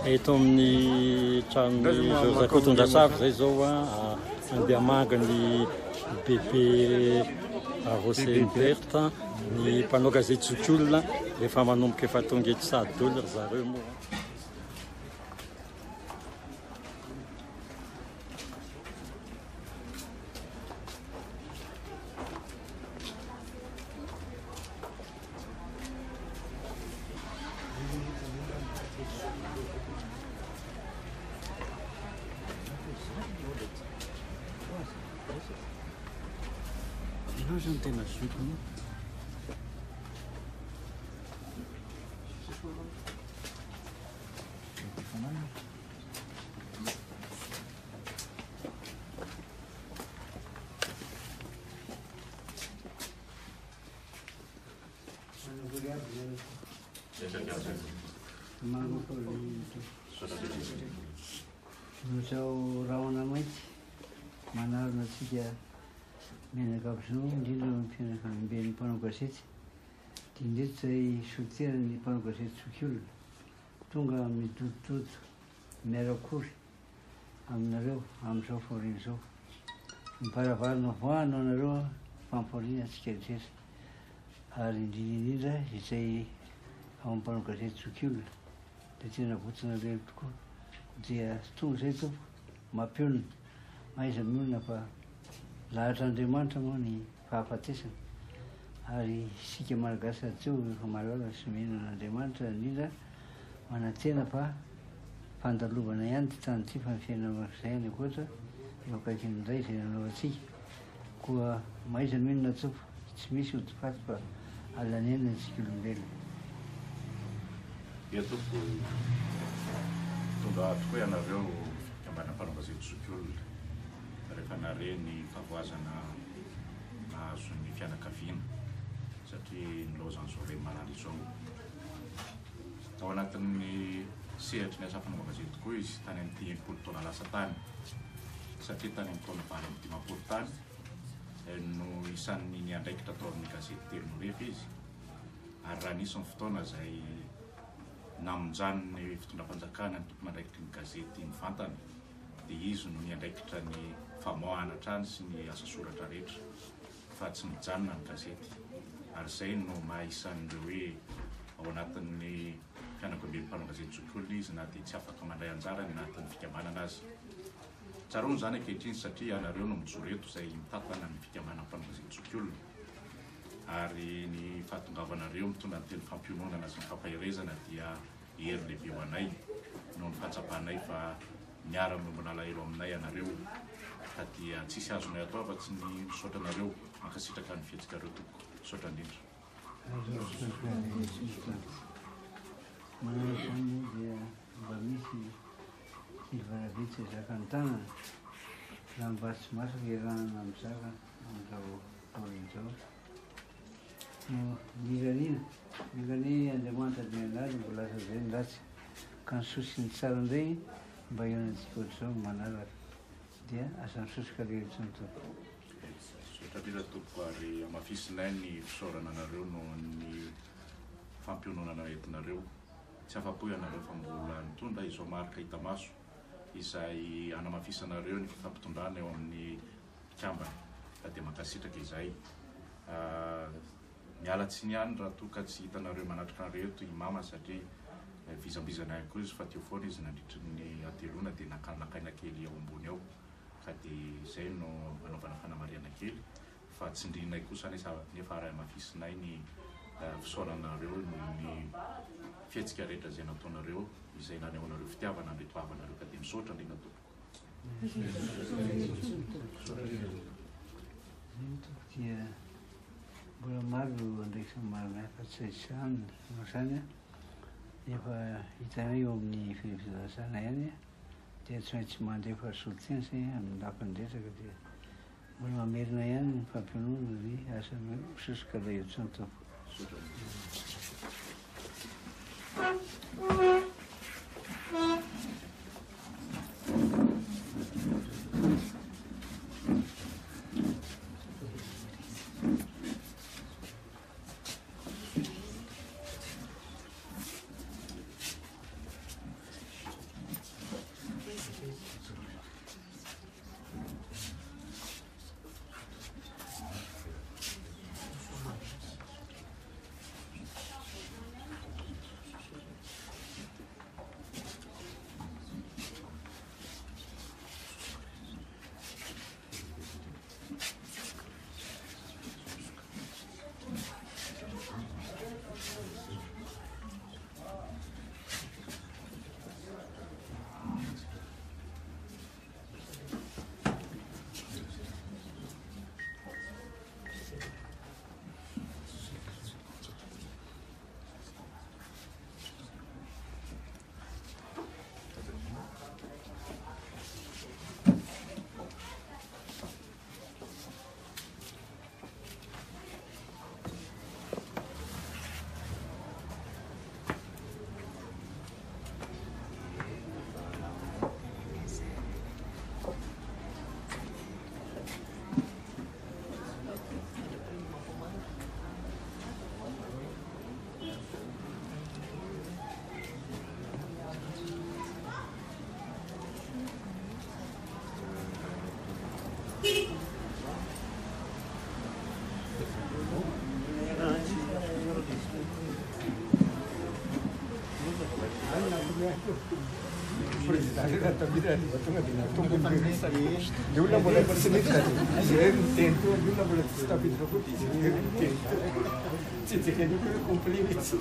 eto amin'ny tranony Zakotondrasavy zay zao a andeha manga ny bebe Rosenberta ny mpanao gazety Zokiolona rehefa manomboka efa tonga eto Sahadolo ry zareo moa. Não tem mais suco, não? Zao rahona maity manarona atsika menaka abizao indrindra mifianakambeny mpanao gazety dia indreto zay soterany mpanao gazety Zokiolona tonga midodododo miarakory aminareo amin'izao faoriana zao miparavarana voanao anareo famporiana atsika rehetra ary indrindra izay ao amin'ny mpanao gazety Zokiolona dia tena votsinareo tokoa dia tonga zay tompo mampiolona maiza miolona fa lahatra Andriamanitra moa ny fahafatesana ary isika malagasy atseo efa malala sy menan'Andriamanitra indrindra manantena fa fandalovana ihany ty tany ty fa ny fiainana izay any akoatra eo akaikin'izay izay nanao atsika koa maiza miolona tompo tsy misy otifaty fa alanena antsika olombelona. Ia tompo tonga tokoa ianareo fikambanana mpanao gazety Zokiolona rehefa nare ny favoazana nahazo ny fianakaviana satria nilozan'izao re manala izao. Ao anatin'ny sehatry ny asa fanaova gazety tokoa izy tany amin'ny 10 taona lasa tany satria tany amin'ny taona 20 tany no isan'ny niandraikitra tao amin'ny gazety telo norefy izy ary raha nisy ny fotoana izay namonjany ny fitondram-panjakana ny tompo mandraikitry ny gazety mivantana dia izy no niandraikitra ny famoahana hatrany sy ny asa soratra rehetra fa tsy mijanona ny gazety ary izay no maha-isan'ireo hoe ao anatin'ny fianakavian'ny mpanao gazety Zokiolona izy na dia tsy afaka mandray anjara ny anatin'ny fikambanana azy. Tsaroany zany ankehitriny satria anareo no mijoro eto izay mitantana ny fikambanana mpanao gazety Zokiolona ary ny fahatongavanareo mitondra ny teny fampiononana sy ny fampahirezana dia hery lehibe ho anay noho ny fahatsapanay fa miara-miombonala elo aminay anareo ka dia tsisy azonay atao fa-tsy ny misaotra anareo mankasitraka ny fihetsikareo toko misaotra indrindra. Manao izany dia mba misy silvaravitsy zaka ny tanana raha mba tsy masaka iarahana mizaka amin'izao taorin'izao. Mirany Andriamanitra ny anary mbola lasa zay ny ratsy ka nisosy ny tsara indray mba ionantsika ohatr'izao manaraka dia asa misosika rehetra ny tompo. Sotra indrindra tompo ary amafisinay ny fisaorana anareo noho ny fampiononana entinareo. Tsy afa-po ianareo fa mbola mitondra izao marika hita maso izay anamafisanareo ny fifampitondrana eo amin'ny mpikambana ka dia mankasitraka izay. Mialatsiny ihany raha toa ka tsy hitanareo manatrika anareo eto i mama satria vizambizana ihany koa izy fa teo foana izy nandritry ny atelona dia nakaina kely ao ambony ao ka dia izay no anaovana fanamariana kely fa tsindrinay kosa nefa raha mafisinay ny fisaoranareo ny fihetsika rehetra izay nataonareo izay nanehoanareo fitiavana andretoavanareo ka dia misaotra indrindra tompo. Dia mbola maro andraikitra marina fa tsy izany no zany efa hitanay eo amin'ny fizazana ihany dia tsy maintsy mandefa solotena zay amin'ny lafiny resaka dia mbola mamerina ihany ny fampiononana ny asa misosoka ilay ohatrany tompo. Presidente da tabira tonga di tonga di di una bola personalità di tento di una bola stabilità tutti ci che non complimenti